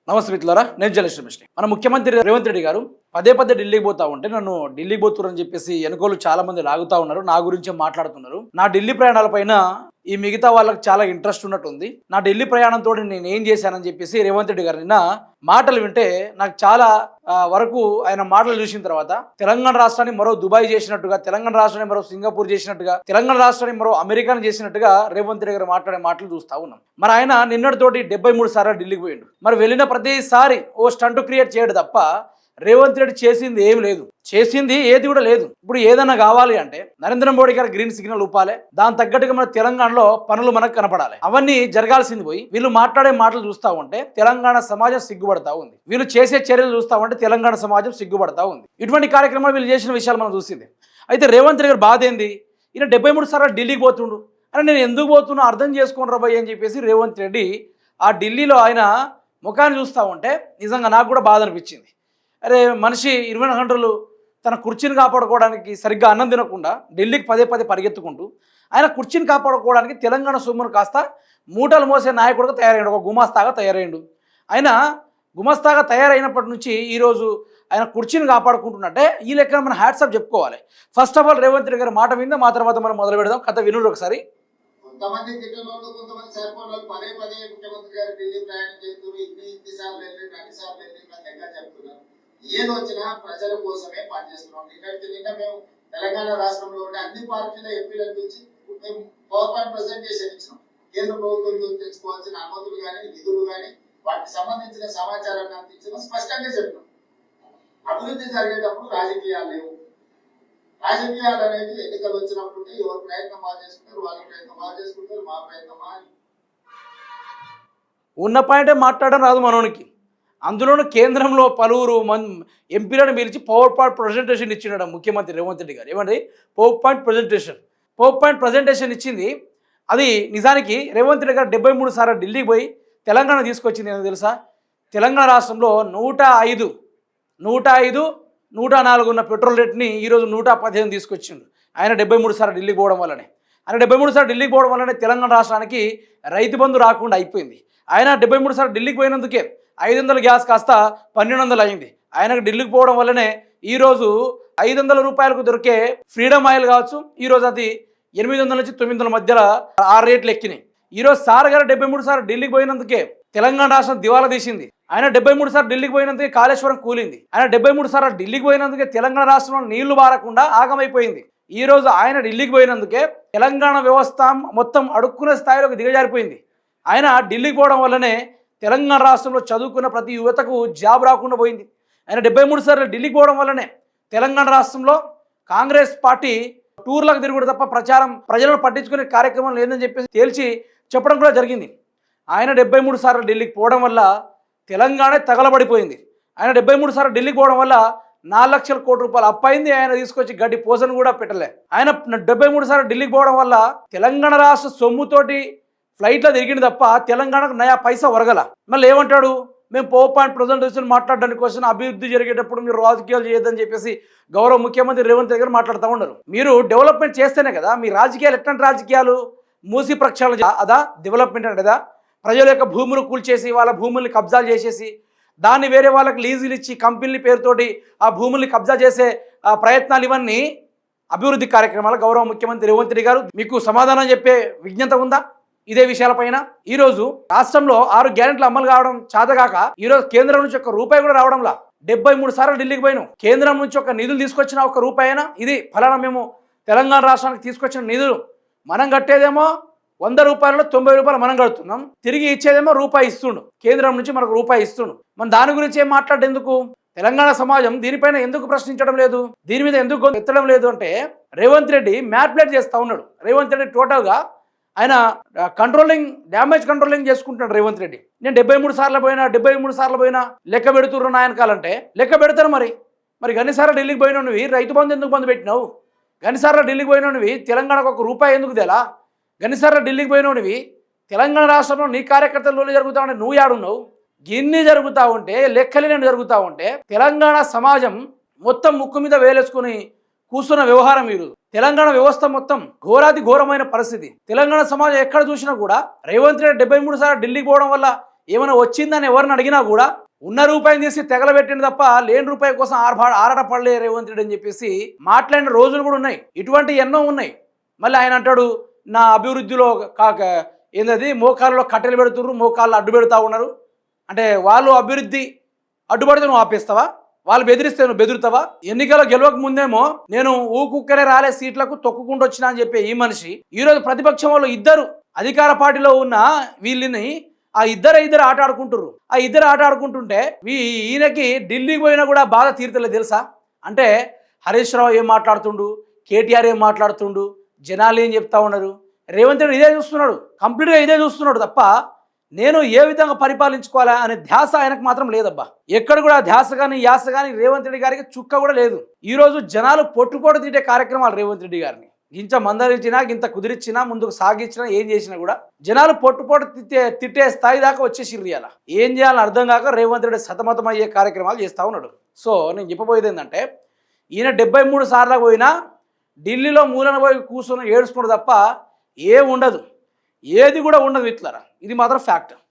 నమస్తే మిత్రులారా, నేను జర్నలిస్ట్ రమేష్ని. మన ముఖ్యమంత్రి రేవంత్ రెడ్డి గారు పదే పదే ఢిల్లీకి పోతా ఉంటే నన్ను ఢిల్లీకి పోతురని చెప్పేసి వెనుకోలు చాలా మంది లాగుతా ఉన్నారు. నా గురించే మాట్లాడుతున్నారు. నా ఢిల్లీ ప్రయాణాలపైన ఈ మిగతా వాళ్ళకి చాలా ఇంట్రెస్ట్ ఉన్నట్టుంది. నా ఢిల్లీ ప్రయాణంతో నేను ఏం చేశానని చెప్పేసి రేవంత్ రెడ్డి గారు నిన్న మాటలు వింటే నాకు చాలా వరకు ఆయన మాటలు చూసిన తర్వాత తెలంగాణ రాష్ట్రాన్ని మరో దుబాయ్ చేసినట్టుగా, తెలంగాణ రాష్ట్రాన్ని మరో సింగపూర్ చేసినట్టుగా, తెలంగాణ రాష్ట్రాన్ని మరో అమెరికాను చేసినట్టుగా రేవంత్ రెడ్డి గారు మాట్లాడే మాటలు చూస్తా ఉన్నాం. మరి ఆయన నిన్నటితోటి 73 సార్లు ఢిల్లీకి పోయిండు. మరి వెళ్ళిన ప్రతిసారి ఓ స్టంట్ క్రియేట్ చేయడు తప్ప రేవంత్ రెడ్డి చేసింది ఏం లేదు, చేసింది ఏది కూడా లేదు. ఇప్పుడు ఏదైనా కావాలి అంటే నరేంద్ర మోడీ గారు గ్రీన్ సిగ్నల్ ఊపాలి, దాని తగ్గట్టుగా మన తెలంగాణలో పనులు మనకు కనపడాలి. అవన్నీ జరగాల్సింది పోయి వీళ్ళు మాట్లాడే మాటలు చూస్తా ఉంటే తెలంగాణ సమాజం సిగ్గుపడతా ఉంది. వీళ్ళు చేసే చర్యలు చూస్తా ఉంటే తెలంగాణ సమాజం సిగ్గుపడతా ఉంది. ఇటువంటి కార్యక్రమాలు వీళ్ళు చేసిన విషయాలు మనం చూసింది. అయితే రేవంత్ రెడ్డి గారు బాధ ఏంది, ఈయన 73 సార్లు ఢిల్లీకి పోతుండు అని నేను ఎందుకు పోతున్నా అర్థం చేసుకోండి రాబాయ్ అని చెప్పేసి రేవంత్ రెడ్డి ఆ ఢిల్లీలో ఆయన ముఖాన్ని చూస్తూ ఉంటే నిజంగా నాకు కూడా బాధ అనిపించింది. అరే మనిషి 24 గంటలు తన కుర్చీని కాపాడుకోవడానికి సరిగ్గా అన్నం తినకుండా ఢిల్లీకి పదే పదే పరిగెత్తుకుంటూ ఆయన కుర్చీని కాపాడుకోవడానికి తెలంగాణ సొమ్మును కాస్త మూటలు మోసే నాయకుడుగా తయారయ్యాడు, ఒక గుమాస్తాగా తయారయ్యాడు. ఆయన గుమాస్తాగా తయారైనప్పటి నుంచి ఈరోజు ఆయన కుర్చీని కాపాడుకుంటున్నట్టే ఈ లెక్కన మనం హ్యాట్సాప్ చెప్పుకోవాలి. First of all Revanth Reddy గారి మాట విందా మా తర్వాత మనం మొదలు పెడదాం. కథ వినుడు ఒకసారి. కొంతమంది జిల్లాలో కొంతమంది సరిపోవాలి పదే పదే ముఖ్యమంత్రి గారు ఢిల్లీ ప్రయాణం చేస్తున్నారు, ఇన్ని సార్లు వెళ్ళి అన్ని సార్లు వెళ్ళి దగ్గర చెప్తున్నారు. ఏది వచ్చినా ప్రజల కోసమే పనిచేస్తున్నాం. నిన్న మేము తెలంగాణ రాష్ట్రంలో ఉండే అన్ని పార్టీల ఎంపీలను పిలిచి మేము పవర్ పాయింట్ ప్రజెంటేషన్ ఇచ్చినాం. కేంద్ర ప్రభుత్వం తెచ్చుకోవాల్సిన అనుమతులు కానీ నిధులు కానీ వాటికి సంబంధించిన సమాచారాన్ని అందించడం స్పష్టంగా చెప్పినాం. అభివృద్ధి జరిగేటప్పుడు రాజకీయాలు లేవు. రాజకీయాలు అనేది ఎన్నికలు వచ్చినప్పుడు ఎవరు ప్రయత్నం బాగా చేసుకుంటారు, వాళ్ళ ప్రయత్నం బాగా చేసుకుంటారు, మా ప్రయత్నం ఉన్న పాయింటే మాట్లాడడం రాదు మనోనికి. అందులోనూ కేంద్రంలో పలువురు ఎంపీలను పిలిచి పవర్ పాయింట్ ప్రజెంటేషన్ ఇచ్చినాడు ముఖ్యమంత్రి రేవంత్ రెడ్డి గారు. ఏమండి పవర్ పాయింట్ ప్రజెంటేషన్ ఇచ్చింది. అది నిజానికి రేవంత్ రెడ్డి గారు 73 సార్లు ఢిల్లీకి పోయి తెలంగాణ తీసుకొచ్చింది ఏమో తెలుసా? తెలంగాణ రాష్ట్రంలో 105, 104 ఉన్న పెట్రోల్ రేట్ని ఈరోజు 115 తీసుకొచ్చిండు. ఆయన 73 సార్లు ఢిల్లీకి పోవడం వల్లనే, ఆయన 73 సార్లు ఢిల్లీకి పోవడం వల్లనే తెలంగాణ రాష్ట్రానికి రైతు బంధు రాకుండా అయిపోయింది. ఆయన 73 సార్లు ఢిల్లీకి పోయినందుకే 500 గ్యాస్ కాస్త 1200 అయింది. ఆయనకు ఢిల్లీకి పోవడం వల్లనే ఈరోజు 500 రూపాయలకు దొరికే ఫ్రీడమ్ ఆయిల్ కావచ్చు, ఈరోజు అది 800 నుంచి 900 మధ్యలో ఆ రేట్లు ఎక్కినాయి. ఈరోజు సార్ గారు 73 సార్లు ఢిల్లీకి పోయినందుకే తెలంగాణ రాష్ట్రం దివాలా తీసింది. ఆయన 73 సార్లు ఢిల్లీకి పోయినందుకే కాళేశ్వరం కూలింది. ఆయన 73 సార్లు ఢిల్లీకి పోయినందుకే తెలంగాణ రాష్ట్రంలో నీళ్లు బారకుండా ఆగమైపోయింది. ఈరోజు ఆయన ఢిల్లీకి పోయినందుకే తెలంగాణ వ్యవస్థ మొత్తం అడుక్కునే స్థాయిలోకి దిగజారిపోయింది. ఆయన ఢిల్లీకి పోవడం వల్లనే తెలంగాణ రాష్ట్రంలో చదువుకున్న ప్రతి యువతకు జాబ్ రాకుండా పోయింది. ఆయన 73 సార్లు ఢిల్లీకి పోవడం వల్లనే తెలంగాణ రాష్ట్రంలో కాంగ్రెస్ పార్టీ టూర్లకు తిరుగుడు తప్ప ప్రచారం ప్రజలను పట్టించుకునే కార్యక్రమం లేదని చెప్పేసి తేల్చి చెప్పడం కూడా జరిగింది. ఆయన 73 సార్లు ఢిల్లీకి పోవడం వల్ల తెలంగాణ తగలబడిపోయింది. ఆయన 73 సార్లు ఢిల్లీకి పోవడం వల్ల 4 లక్షల కోట్ల రూపాయలు అప్పయింది. ఆయన తీసుకొచ్చి గడ్డి పోసను కూడా పెట్టలే. ఆయన 73 సార్లు ఢిల్లీకి పోవడం వల్ల తెలంగాణ రాష్ట్ర సొమ్ముతోటి ఫ్లైట్లో తిరిగింది తప్ప తెలంగాణకు నయా పైసా వరగల. మళ్ళీ ఏమంటాడు, మేము పవర్ పాయింట్ ప్రజెంటేషన్ మాట్లాడడానికి కోసం అభివృద్ధి జరిగేటప్పుడు మీరు రాజకీయాలు చేయొద్దని చెప్పేసి గౌరవ ముఖ్యమంత్రి రేవంత్ రెడ్డి గారు మాట్లాడుతూ ఉన్నారు. మీరు డెవలప్మెంట్ చేస్తేనే కదా మీ రాజకీయాలు. ఎట్లాంటి రాజకీయాలు? మూసి ప్రక్షాళన అదా డెవలప్మెంట్ అంటే? కదా ప్రజల యొక్క భూములు కూల్చేసి వాళ్ళ భూముల్ని కబ్జాలు చేసేసి దాన్ని వేరే వాళ్ళకి లీజులు ఇచ్చి కంపెనీల పేరుతోటి ఆ భూముల్ని కబ్జా చేసే ప్రయత్నాలు, ఇవన్నీ అభివృద్ధి కార్యక్రమాలు. గౌరవ ముఖ్యమంత్రి రేవంత్ రెడ్డి గారు మీకు సమాధానం చెప్పే విజ్ఞత ఉందా ఇదే విషయాలపైన? ఈరోజు రాష్ట్రంలో 6 గ్యారెంటీలు అమలు కావడం చేతగాక ఈరోజు కేంద్రం నుంచి ఒక్క రూపాయి కూడా రావడంలా. 73 సార్లు ఢిల్లీకి పోయినాం, కేంద్రం నుంచి ఒక నిధులు తీసుకొచ్చిన ఒక్క రూపాయి అయినా ఇది ఫలానా మేము తెలంగాణ రాష్ట్రానికి తీసుకొచ్చిన నిధులు మనం కట్టేదేమో 100 రూపాయలలో 90 రూపాయలు మనం కడుతున్నాం, తిరిగి ఇచ్చేదేమో రూపాయి ఇస్తుండు. కేంద్రం నుంచి మనకు రూపాయి ఇస్తుండు. మన దాని గురించి ఏం మాట్లాడేందుకు? తెలంగాణ సమాజం దీనిపైన ఎందుకు ప్రశ్నించడం లేదు, దీని మీద ఎందుకు ఎత్తడం లేదు అంటే రేవంత్ రెడ్డి మ్యానిపులేట్ చేస్తూ ఉన్నాడు. రేవంత్ రెడ్డి టోటల్గా ఆయన డ్యామేజ్ కంట్రోలింగ్ చేసుకుంటున్నాడు. రేవంత్ రెడ్డి నేను 73 సార్లు పోయినా లెక్క పెడుతుర్రు నాయనకాలంటే లెక్క పెడతారు. మరి గన్నిసార్లు ఢిల్లీకి పోయినవి రైతు బంధు ఎందుకు బంధు పెట్టినావు? గన్నిసార్లు ఢిల్లీకి పోయినవి తెలంగాణకు ఒక రూపాయి ఎందుకు తెలా? గన్నిసార్లు ఢిల్లీకి పోయినవి తెలంగాణ రాష్ట్రంలో నీ కార్యకర్తలు జరుగుతా ఉంటే నువ్వు యాడున్నావు? గిన్ని జరుగుతూ ఉంటే లెక్కలేని జరుగుతూ ఉంటే తెలంగాణ సమాజం మొత్తం ముక్కు మీద వేలేసుకుని కూర్చున్న వ్యవహారం వీరు. తెలంగాణ వ్యవస్థ మొత్తం ఘోరాది ఘోరమైన పరిస్థితి. తెలంగాణ సమాజం ఎక్కడ చూసినా కూడా రేవంత్ రెడ్డి 73 సార్లు ఢిల్లీకి పోవడం వల్ల ఏమైనా వచ్చిందని ఎవరిని అడిగినా కూడా ఉన్న రూపాయిని తీసి తెగలబెట్టింది తప్ప లేని రూపాయి కోసం ఆరాట పడలే రేవంత్ రెడ్డి అని చెప్పేసి మాట్లాడిన రోజులు కూడా ఉన్నాయి. ఇటువంటి ఎన్నో ఉన్నాయి. మళ్ళీ ఆయన అంటాడు నా అభివృద్ధిలో ఏంటది మోకాళ్ళలో కట్టెలు పెడుతున్నారు, మోకాళ్ళు అడ్డు పెడతా ఉన్నారు. అంటే వాళ్ళు అభివృద్ధి అడ్డుపడితే నువ్వు ఆపేస్తావా? వాళ్ళు బెదిరిస్తే నువ్వు బెదురుతావా? ఎన్నికల్లో గెలవక ముందేమో నేను ఊకుక్కనే రాలే సీట్లకు తొక్కుకుంటూ వచ్చినా అని చెప్పే ఈ మనిషి ఈరోజు ప్రతిపక్షం వాళ్ళు ఇద్దరు అధికార పార్టీలో ఉన్న వీళ్ళని ఆ ఇద్దరు ఆట ఆడుకుంటున్నారు. ఆ ఇద్దరు ఆట ఆడుకుంటుంటే ఈయనకి ఢిల్లీకి పోయినా కూడా బాధ తీరుతలేదు తెలుసా? అంటే హరీష్ రావు ఏం మాట్లాడుతుండు, కేటీఆర్ ఏం మాట్లాడుతుండు, జనాలు ఏం చెప్తా ఉన్నారు, రేవంత్ రెడ్డి ఇదే చూస్తున్నాడు, కంప్లీట్గా ఇదే చూస్తున్నాడు తప్ప నేను ఏ విధంగా పరిపాలించుకోవాలా అనే ధ్యాస ఆయనకు మాత్రం లేదబ్బా. ఎక్కడ కూడా ధ్యాస కానీ యాస కానీ రేవంత్ రెడ్డి గారికి చుక్క కూడా లేదు. ఈరోజు జనాలు పొట్టు తిట్టే కార్యక్రమాలు రేవంత్ రెడ్డి గారిని ఇంత మందరించినా ఇంత కుదిరిచ్చినా ముందుకు సాగించినా ఏం చేసినా కూడా జనాలు పొట్టు తిట్టే స్థాయి దాకా వచ్చేసిర్రు. ఇలా ఏం చేయాలని అర్థం కాక రేవంత్ రెడ్డి సతమతం అయ్యే కార్యక్రమాలు చేస్తూ ఉన్నాడు. సో నేను చెప్పబోయేది ఏంటంటే ఈయన 73 సార్లు పోయినా ఢిల్లీలో మూలన పోయి కూర్చొని ఏడుచుకున్నాడు తప్ప ఏది కూడా ఉండదు ఇట్లారా. ఇది మాత్రం ఫ్యాక్ట్.